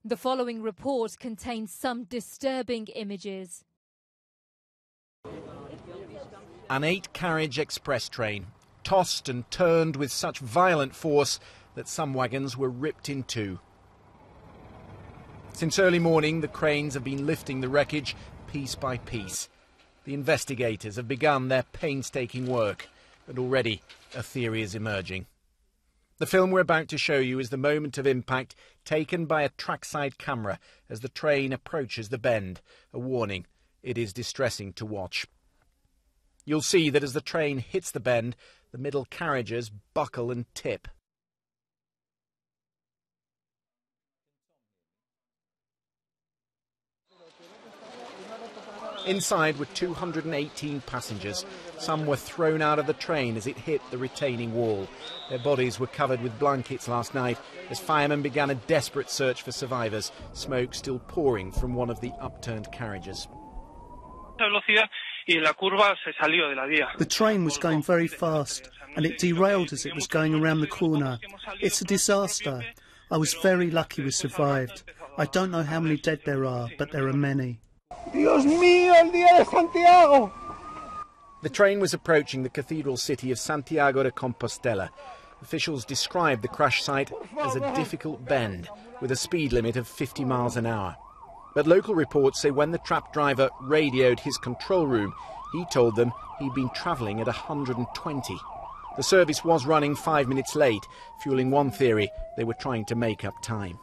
The following report contains some disturbing images. An 8-carriage express train, tossed and turned with such violent force that some wagons were ripped in two. Since early morning, the cranes have been lifting the wreckage piece by piece. The investigators have begun their painstaking work, and already a theory is emerging. The film we're about to show you is the moment of impact taken by a trackside camera as the train approaches the bend. A warning, it is distressing to watch. You'll see that as the train hits the bend, the middle carriages buckle and tip. Inside were 218 passengers. Some were thrown out of the train as it hit the retaining wall. Their bodies were covered with blankets last night as firemen began a desperate search for survivors, smoke still pouring from one of the upturned carriages. The train was going very fast and it derailed as it was going around the corner. It's a disaster. I was very lucky we survived. I don't know how many dead there are, but there are many. Dios mío, el día de Santiago! The train was approaching the cathedral city of Santiago de Compostela. Officials described the crash site as a difficult bend with a speed limit of 50 miles an hour. But local reports say when the trapped driver radioed his control room, he told them he'd been travelling at 120. The service was running 5 minutes late, fueling one theory: they were trying to make up time.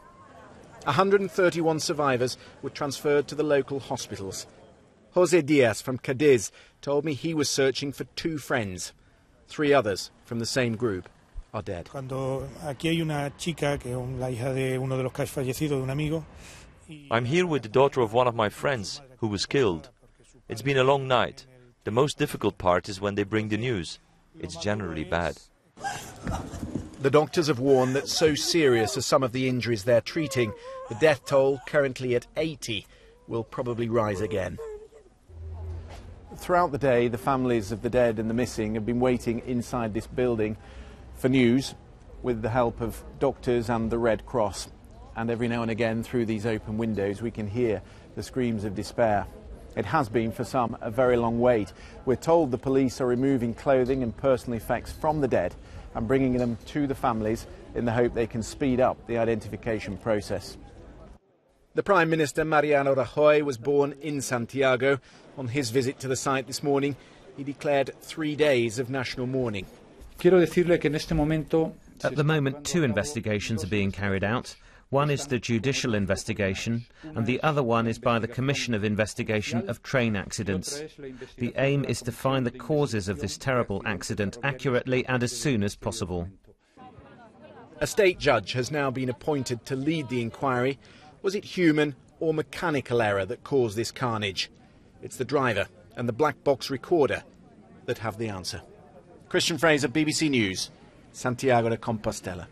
131 survivors were transferred to the local hospitals. José Díaz from Cadiz told me he was searching for 2 friends. 3 others from the same group are dead. I'm here with the daughter of one of my friends who was killed. It's been a long night. The most difficult part is when they bring the news. It's generally bad. The doctors have warned that so serious are some of the injuries they're treating, the death toll, currently at 80, will probably rise again. Throughout the day, the families of the dead and the missing have been waiting inside this building for news with the help of doctors and the Red Cross. And every now and again, through these open windows, we can hear the screams of despair. It has been, for some, a very long wait. We're told the police are removing clothing and personal effects from the dead and bringing them to the families in the hope they can speed up the identification process. The Prime Minister Mariano Rajoy was born in Santiago. On his visit to the site this morning, he declared 3 days of national mourning. At the moment, 2 investigations are being carried out. One is the judicial investigation, and the other one is by the Commission of Investigation of Train Accidents. The aim is to find the causes of this terrible accident accurately and as soon as possible. A state judge has now been appointed to lead the inquiry. Was it human or mechanical error that caused this carnage? It's the driver and the black box recorder that have the answer. Christian Fraser, BBC News, Santiago de Compostela.